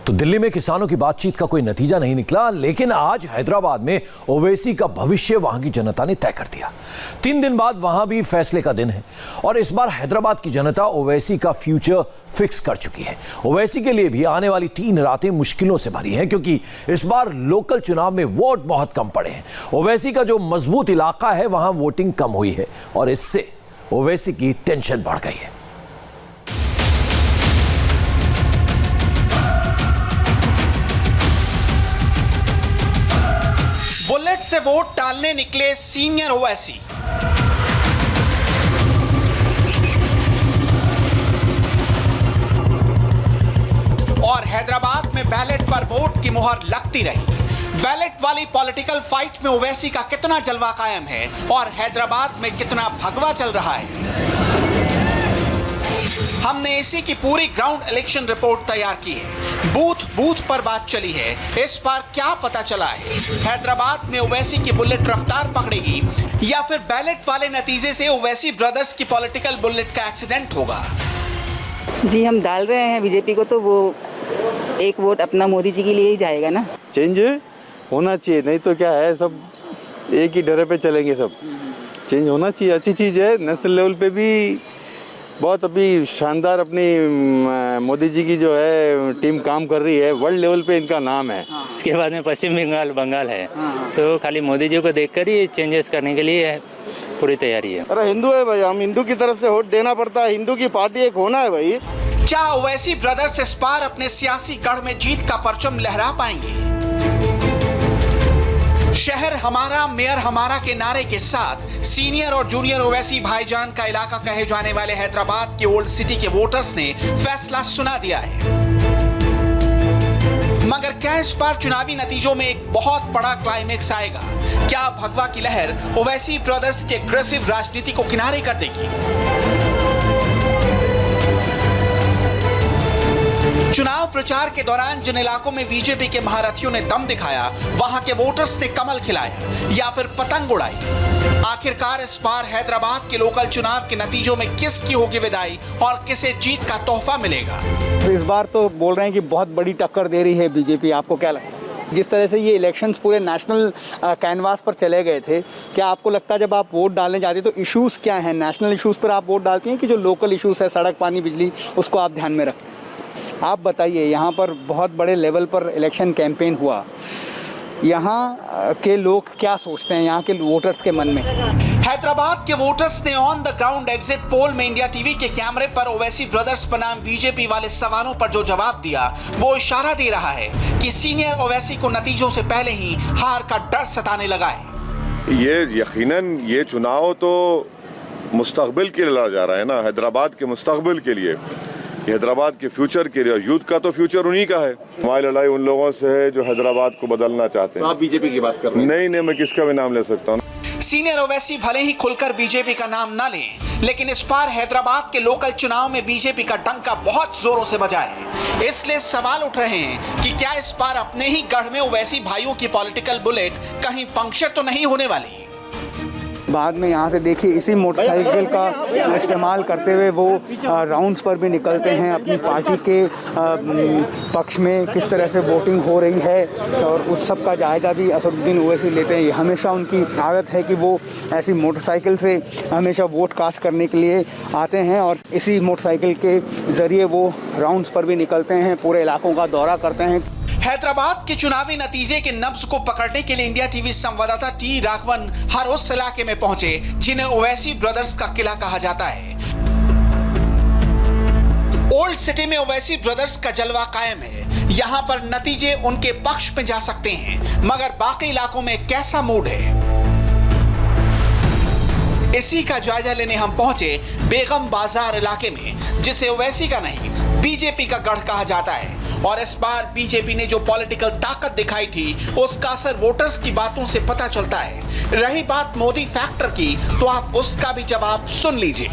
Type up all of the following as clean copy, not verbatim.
तो दिल्ली में किसानों की बातचीत का कोई नतीजा नहीं निकला, लेकिन आज हैदराबाद में ओवैसी का भविष्य वहां की जनता ने तय कर दिया। 3 दिन बाद वहां भी फैसले का दिन है और इस बार हैदराबाद की जनता ओवैसी का फ्यूचर फिक्स कर चुकी है। ओवैसी के लिए भी आने वाली 3 रातें मुश्किलों से भरी हैं, क्योंकि इस बार लोकल चुनाव में वोट बहुत कम पड़े हैं। ओवैसी का जो मजबूत इलाका है वहां वोटिंग कम हुई है और इससे ओवैसी की टेंशन बढ़ गई है। बुलेट से वोट डालने निकले सीनियर ओवैसी। और हैदराबाद में बैलेट पर वोट की मुहर लगती रही। बैलेट वाली पॉलिटिकल फाइट में ओवैसी का कितना जलवा कायम है और हैदराबाद में कितना भगवा चल रहा है। हमने इसी की पूरी ग्राउंड इलेक्शन रिपोर्ट तैयार की है। बूथ बूथ पर बात चली है। इस बार क्या पता चला है, हैदराबाद में ओवैसी की बुलेट रफ्तार पकड़ेगी या फिर बैलेट वाले नतीजे से ओवैसी ब्रदर्स की पॉलिटिकल बुलेट का एक्सीडेंट होगा। जी हम डाल रहे हैं बीजेपी को, तो वो एक वोट अपना मोदी जी के लिए ही जाएगा ना। चेंज होना चाहिए, नहीं तो क्या है, सब एक ही डरे पे चलेंगे। सब चेंज होना चाहिए, अच्छी चीज़ है। नेशनल लेवल पे भी बहुत अभी शानदार अपनी मोदी जी की जो है टीम काम कर रही है। वर्ल्ड लेवल पे इनका नाम है। इसके बाद में पश्चिम बंगाल है, तो खाली मोदी जी को देखकर ही चेंजेस करने के लिए पूरी तैयारी है। अरे हिंदू है भाई, हम हिंदू की तरफ से वोट देना पड़ता है। हिंदू की पार्टी एक होना है भाई। क्या ओवैसी ब्रदर्स इस बार अपने सियासी गढ़ में जीत का परचम लहरा पाएंगे? शहर हमारा, मेयर हमारा के नारे के साथ सीनियर और जूनियर ओवैसी भाईजान का इलाका कहे जाने वाले हैदराबाद के ओल्ड सिटी के वोटर्स ने फैसला सुना दिया है। मगर क्या इस बार चुनावी नतीजों में एक बहुत बड़ा क्लाइमेक्स आएगा? क्या भगवा की लहर ओवैसी ब्रदर्स के एग्रेसिव राजनीति को किनारे कर देगी? चुनाव प्रचार के दौरान जिन इलाकों में बीजेपी के महारथियों ने दम दिखाया, वहां के वोटर्स ने कमल खिलाया या फिर पतंग उड़ाई। आखिरकार इस बार हैदराबाद के लोकल चुनाव के नतीजों में किसकी होगी विदाई और किसे जीत का तोहफा मिलेगा? इस बार तो बोल रहे हैं कि बहुत बड़ी टक्कर दे रही है बीजेपी। आपको क्या लगता है, जिस तरह से ये इलेक्शंस पूरे नेशनल कैनवास पर चले गए थे, क्या आपको लगता है जब आप वोट डालने जाते तो इश्यूज क्या हैं, नेशनल इश्यूज पर आप वोट डालती हैं कि जो लोकल इश्यूज है, सड़क, पानी, बिजली, उसको आप ध्यान में रखते हैं? आप बताइए, यहाँ पर बहुत बड़े लेवल पर इलेक्शन कैंपेन हुआ, यहाँ के लोग क्या सोचते हैं, यहाँ के वोटर्स के मन में? हैदराबाद के वोटर्स ने on the ground exit poll में इंडिया टीवी के कैमरे पर ओवैसी ब्रदर्स बनाम बीजेपी वाले सवालों पर जो जवाब दिया, वो इशारा दे रहा है कि सीनियर ओवैसी को नतीजों से पहले ही हार का डर सताने लगा है। ये यकीनन ये चुनाव तो मुस्तकबिल के लिए लड़ा जा रहा है ना, हैदराबाद के मुस्तकबिल के लिए, हैदराबाद के फ्यूचर के लिए। यूथ का तो फ्यूचर उन्हीं का है। हमारी लड़ाई उन लोगों से है जो हैदराबाद को बदलना चाहते हैं। आप बीजेपी की बात कर रहे हैं? नहीं, मैं किसका भी नाम ले सकता हूँ। सीनियर ओवैसी भले ही खुलकर बीजेपी का नाम ना लें, लेकिन इस बार हैदराबाद के लोकल चुनाव में बीजेपी का डंका बहुत जोरों से बजा है। इसलिए सवाल उठ रहे हैं कि क्या इस बार अपने ही गढ़ में ओवैसी भाइयों की पॉलिटिकल बुलेट कहीं पंक्चर तो नहीं होने वाली? बाद में यहाँ से देखिए, इसी मोटरसाइकिल का इस्तेमाल करते हुए वो राउंड्स पर भी निकलते हैं, अपनी पार्टी के पक्ष में किस तरह से वोटिंग हो रही है और उस सब का जायज़ा भी असदुद्दीन ओवैसी लेते हैं। हमेशा उनकी आदत है कि वो ऐसी मोटरसाइकिल से हमेशा वोट कास्ट करने के लिए आते हैं और इसी मोटरसाइकिल के ज़रिए वो राउंड्स पर भी निकलते हैं, पूरे इलाकों का दौरा करते हैं। हैदराबाद के चुनावी नतीजे के नब्ज को पकड़ने के लिए इंडिया टीवी संवाददाता टी राघवन हर उस इलाके में पहुंचे जिन्हें ओवैसी ब्रदर्स का किला कहा जाता है। ओल्ड सिटी में ओवैसी ब्रदर्स का जलवा कायम है। यहां पर नतीजे उनके पक्ष में जा सकते हैं, मगर बाकी इलाकों में कैसा मूड है, इसी का जायजा लेने हम पहुंचे बेगम बाजार इलाके में, जिसे ओवैसी का नहीं बीजेपी का गढ़ कहा जाता है। और इस बार बीजेपी ने जो पॉलिटिकल ताकत दिखाई थी, उसका असर वोटर्स की बातों से पता चलता है। रही बात मोदी फैक्टर की, तो आप उसका भी जवाब सुन लीजिए।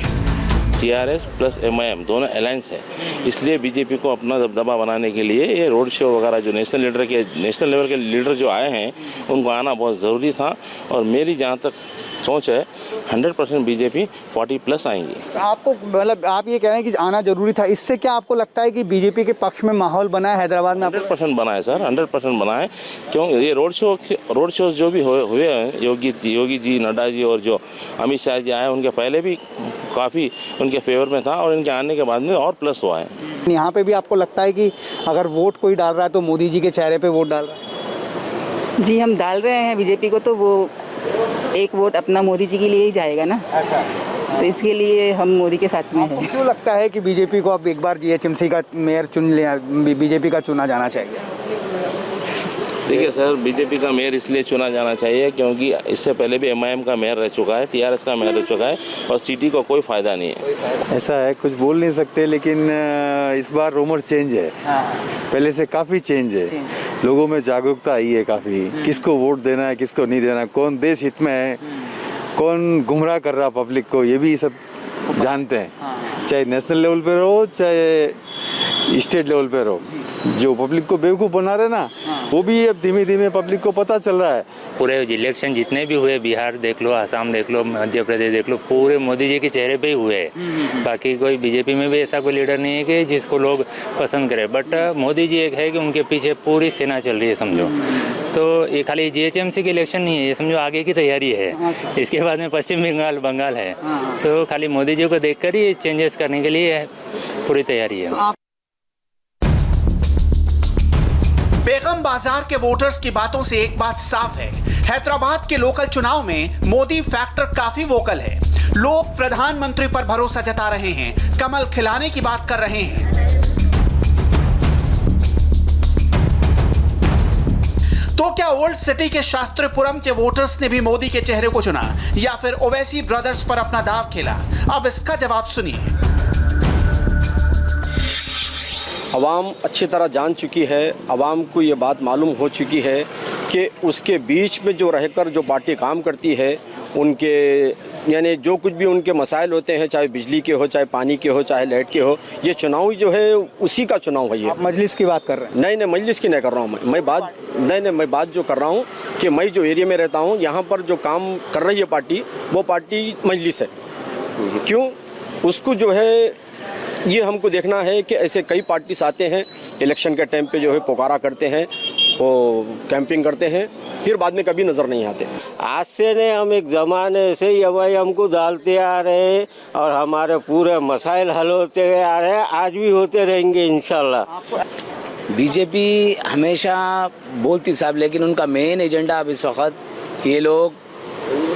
टीआरएस प्लस एमआईएम दोनों अलायंस है, इसलिए बीजेपी को अपना दबदबा बनाने के लिए ये रोड शो वगैरह जो नेशनल लेवल के लीडर जो आए हैं, उनको आना बहुत ज़रूरी था। और मेरी जहाँ तक सोच है 100% बीजेपी 40+ आएंगी। आपको मतलब आप ये कह रहे हैं कि आना जरूरी था, इससे क्या आपको लगता है कि बीजेपी के पक्ष में माहौल बना है हैदराबाद में? 100% बना है सर, 100% बना है। क्यों ये रोड शोज जो भी हुए हैं, योगी जी, नड्डा जी और जो अमित शाह जी आए, उनके पहले भी काफ़ी उनके फेवर में था और इनके आने के बाद में और प्लस हुआ है। यहाँ पे भी आपको लगता है कि अगर वोट कोई डाल रहा है तो मोदी जी के चेहरे पे वोट डाल रहा है? जी हम डाल रहे हैं बीजेपी को, तो वो एक वोट अपना मोदी जी के लिए ही जाएगा ना। अच्छा, तो इसके लिए हम मोदी के साथ में हैं। क्यों लगता है कि बीजेपी को अब एक बार जीएचएमसी का मेयर चुन लिया, बीजेपी का चुना जाना चाहिए? देखिए सर, बीजेपी का मेयर इसलिए चुना जाना चाहिए क्योंकि इससे पहले भी एमआईएम का मेयर रह चुका है, टीआरएस का मेयर रह चुका है और सिटी को कोई फायदा नहीं है। ऐसा है, कुछ बोल नहीं सकते, लेकिन इस बार रूमर चेंज है। पहले से काफ़ी चेंज है। लोगों में जागरूकता आई है काफ़ी, किसको वोट देना है, किसको नहीं देना, कौन देश हित में है, कौन गुमराह कर रहा पब्लिक को, ये भी सब जानते हैं। चाहे नेशनल लेवल पे रहो, चाहे स्टेट लेवल पे रहो, जो पब्लिक को बेवकूफ़ बना रहे ना, वो भी अब धीमे धीमे पब्लिक को पता चल रहा है। पूरे इलेक्शन जितने भी हुए, बिहार देख लो, आसाम देख लो, मध्य प्रदेश देख लो, पूरे मोदी जी के चेहरे पे ही हुए हैं। बाकी कोई बीजेपी में भी ऐसा कोई लीडर नहीं है कि जिसको लोग पसंद करें, बट मोदी जी एक है कि उनके पीछे पूरी सेना चल रही है समझो। तो ये खाली जीएचएमसी की इलेक्शन नहीं है, ये समझो आगे की तैयारी है। इसके बाद में पश्चिम बंगाल है, तो खाली मोदी जी को देखकर ही चेंजेस करने के लिए पूरी तैयारी है। बेगम बाजार के वोटर्स की बातों से एक बात साफ है, हैदराबाद के लोकल चुनाव में मोदी फैक्टर काफी वोकल है। लोग प्रधानमंत्री पर भरोसा जता रहे हैं, कमल खिलाने की बात कर रहे हैं। तो क्या ओल्ड सिटी के शास्त्रीपुरम के वोटर्स ने भी मोदी के चेहरे को चुना या फिर ओवैसी ब्रदर्स पर अपना दाव खेला? अब इसका जवाब सुनिए। अवाम अच्छी तरह जान चुकी है, अवाम को ये बात मालूम हो चुकी है कि उसके बीच में जो रहकर जो पार्टी काम करती है, उनके यानी जो कुछ भी उनके मसाइल होते हैं, चाहे बिजली के हो, चाहे पानी के हो, चाहे लाइट के हो, ये चुनाव जो है उसी का चुनाव है। ये आप मजलिस की बात कर रहे हैं? नहीं, मजलिस की नहीं कर रहा हूँ मैं बात जो कर रहा हूँ कि मैं जो एरिया में रहता हूँ, यहाँ पर जो काम कर रही है पार्टी, वो पार्टी मजलिस है। क्यों? उसको जो है ये हमको देखना है कि ऐसे कई पार्टीज आते हैं, इलेक्शन के टाइम पे जो है पुकारा करते हैं, वो कैंपिंग करते हैं, फिर बाद में कभी नज़र नहीं आते। आज से नहीं, हम एक ज़माने से ही हमको डालते आ रहे हैं और हमारे पूरे मसाइल हल होते हुए आ रहे हैं, आज भी होते रहेंगे इंशाल्लाह। बीजेपी हमेशा बोलती साहब, लेकिन उनका मेन एजेंडा अब इस वक्त ये लोग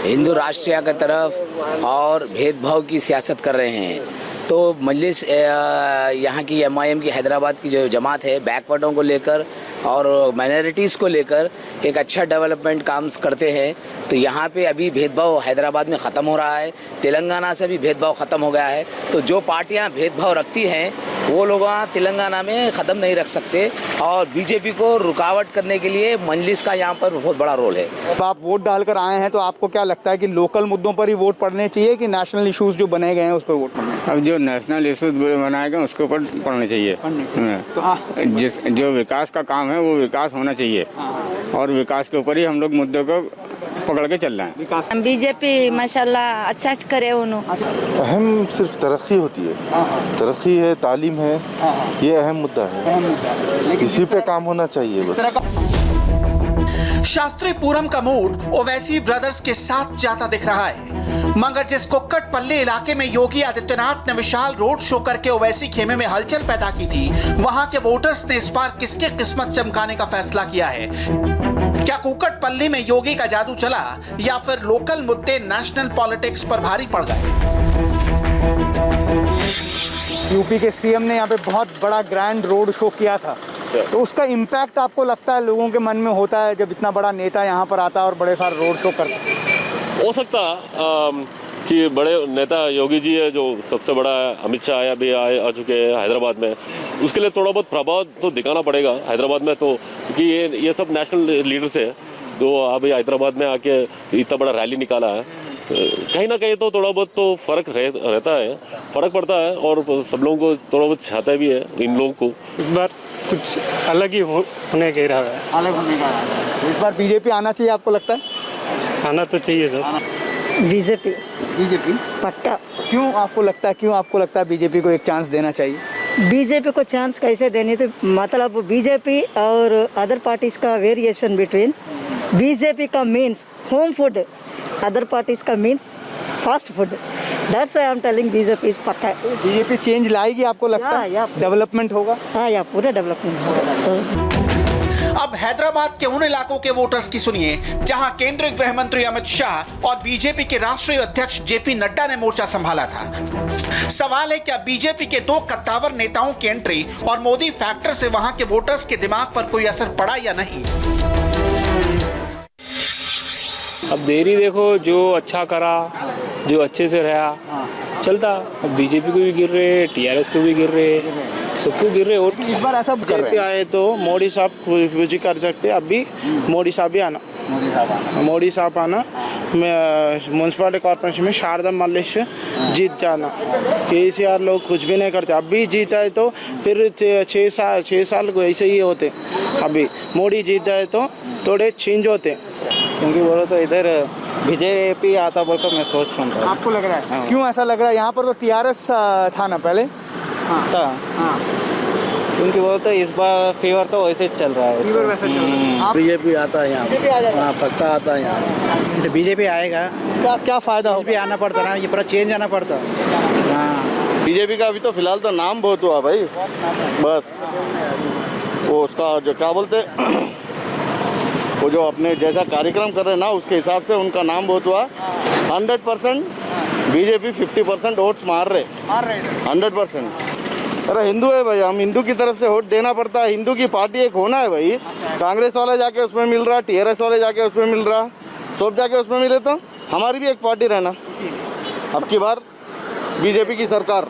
हिंदू राष्ट्रीय की तरफ और भेदभाव की सियासत कर रहे हैं। तो मजलिस यहाँ की एमआईएम की हैदराबाद की जो जमात है, बैकवर्डों को लेकर और माइनॉरिटीज़ को लेकर एक अच्छा डेवलपमेंट काम करते हैं। तो यहाँ पे अभी भेदभाव हैदराबाद में ख़त्म हो रहा है, तेलंगाना से भी भेदभाव ख़त्म हो गया है। तो जो पार्टियाँ भेदभाव रखती हैं वो लोग तेलंगाना में ख़त्म नहीं रख सकते, और बीजेपी को रुकावट करने के लिए मजलिस का यहाँ पर बहुत बड़ा रोल है। अब आप वोट डालकर आए हैं, तो आपको क्या लगता है कि लोकल मुद्दों पर ही वोट पड़ने चाहिए कि नेशनल इश्यूज जो बने गए हैं उस पर वोट पड़ने? अब जो नेशनल इश्यूज बनाए गए उसके ऊपर पड़ने चाहिए। तो जो विकास का काम है वो विकास होना चाहिए, और विकास के ऊपर ही हम लोग मुद्दों को पकड़ के चल रहे हैं। बीजेपी माशाल्लाह अच्छा करे उन्होंने। अहम सिर्फ तरक्की होती है, तरक्की है, तालीम है, ये अहम मुद्दा है, इसी पे काम होना चाहिए बस। शास्त्रीपुरम का मूड ओवैसी ब्रदर्स के साथ जाता दिख रहा है, मगर जिस कुक्कटपल्ली इलाके में योगी आदित्यनाथ ने विशाल रोड शो करके ओवैसी खेमे में हलचल पैदा की थी, वहां के वोटर्स ने इस बार किसके किस्मत चमकाने का फैसला किया है? क्या कुक्कटपल्ली में योगी का जादू चला या फिर लोकल मुद्दे नेशनल पॉलिटिक्स पर भारी पड़ गए? यूपी के सीएम ने यहाँ पे बहुत बड़ा ग्रैंड रोड शो किया था, तो उसका इम्पैक्ट आपको लगता है लोगों के मन में होता है जब इतना बड़ा नेता यहाँ पर आता है और बड़े सारे रोड शो करता है? हो सकता कि बड़े नेता योगी जी है, जो सबसे बड़ा अमित शाह भी आ चुके हैं हैदराबाद में, उसके लिए थोड़ा बहुत प्रभाव तो दिखाना पड़ेगा हैदराबाद में। तो क्योंकि ये सब नेशनल लीडर्स है, तो अभी हैदराबाद में आके इतना बड़ा रैली निकाला है, कहीं ना कहीं तो थोड़ा बहुत तो फर्क रहता है, फर्क पड़ता है, और सब लोगों को थोड़ा बहुत चाहता भी है इन लोगों को। इस बार कुछ अलग ही होने के रहा है, अलग होने का। इस बार बीजेपी आना चाहिए आपको लगता है? आना तो चाहिए सर। बीजेपी बीजेपी पक्का। क्यों आपको लगता है बीजेपी को एक चांस देना चाहिए? बीजेपी को चांस कैसे देनी, तो मतलब बीजेपी और अदर पार्टीज का वेरिएशन बिटवीन बीजेपी का means home food, other parties का means fast food. That's why I am telling BJP is पक्का। बीजेपी चेंज लाएगी आपको लगता है? डेवलपमेंट होगा? हाँ, या पूरा डेवलपमेंट होगा। अब हैदराबाद के उन इलाकों के वोटर्स की सुनिए जहां केंद्रीय गृह मंत्री अमित शाह और बीजेपी के राष्ट्रीय अध्यक्ष जेपी नड्डा ने मोर्चा संभाला था। सवाल है, क्या बीजेपी के दो कद्दावर नेताओं की एंट्री और मोदी फैक्टर से वहां के वोटर्स के दिमाग पर कोई असर पड़ा या नहीं? अब देरी देखो, जो अच्छा करा, जो अच्छे से रहा चलता। अब बीजेपी को भी गिर रहे, टीआरएस को भी गिर रहे, सबको गिर रहे। और इस बार ऐसा कर रहे हैं आए तो मोदी साहब कुछ कर सकते। अभी मोदी साहब भी आना, मोदी साहब आना, म्यूनसिपालिटी कॉर्पोरेशन में शारदा मल्लेश जीत जाना। केसीआर लोग कुछ भी नहीं करते। अभी जीता है तो फिर 6 साल को ऐसे ही होते। अभी मोदी जीता है तो थोड़े चेंज होते, क्योंकि बोलो तो इधर बीजेपी आता बोल कर मैं सोच रहा हूँ। आपको लग रहा है? क्यों ऐसा लग रहा है? यहाँ पर तो टीआरएस था ना पहले। था क्योंकि वो तो इस बार फीवर तो वैसे चल रहा है। फीवर वैसे चल रहा है। बीजेपी आता है यहाँ, पक्का आता है यहाँ। तो बीजेपी आएगा, क्या फायदा होगा? आना पड़ता ना, ये पूरा चेंज आना पड़ता। हाँ, बीजेपी का अभी तो फिलहाल तो नाम बहुत हुआ भाई, बस वो उसका जो क्या बोलते वो जो अपने जैसा कार्यक्रम कर रहे हैं ना, उसके हिसाब से उनका नाम बहुत हुआ। 100% बीजेपी 50% वोट्स मार रहे 100%। अरे हिंदू है भाई, हम हिंदू की तरफ से वोट देना पड़ता है। हिंदू की पार्टी एक होना है भाई। कांग्रेस वाले जाके उसमें मिल रहा, टीआरएस वाले जाके उसमें मिल रहा, सब जाके उसमें मिले तो हमारी भी एक पार्टी रहना। अब की बार बीजेपी की सरकार।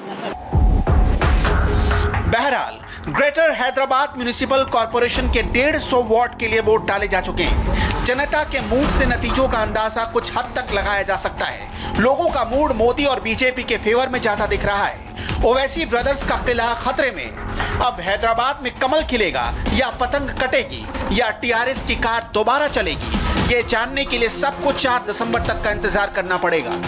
बहरहाल ग्रेटर हैदराबाद म्युनिसिपल कॉरपोरेशन के 150 वार्ड के लिए वोट डाले जा चुके हैं। जनता के मूड से नतीजों का अंदाजा कुछ हद तक लगाया जा सकता है। लोगों का मूड मोदी और बीजेपी के फेवर में ज्यादा दिख रहा है। ओवैसी ब्रदर्स का किला खतरे में। अब हैदराबाद में कमल खिलेगा या पतंग कटेगी या टीआरएस की कार दोबारा चलेगी, ये जानने के लिए सबको 4 दिसंबर तक का इंतजार करना पड़ेगा।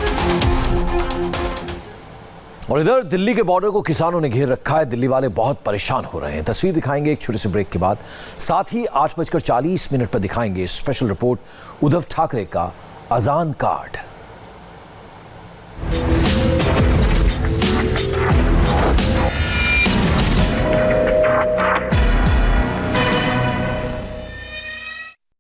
और इधर दिल्ली के बॉर्डर को किसानों ने घेर रखा है। दिल्ली वाले बहुत परेशान हो रहे हैं। तस्वीर दिखाएंगे एक छोटे से ब्रेक के बाद। साथ ही 8:40 पर दिखाएंगे स्पेशल रिपोर्ट उद्धव ठाकरे का अजान कार्ड।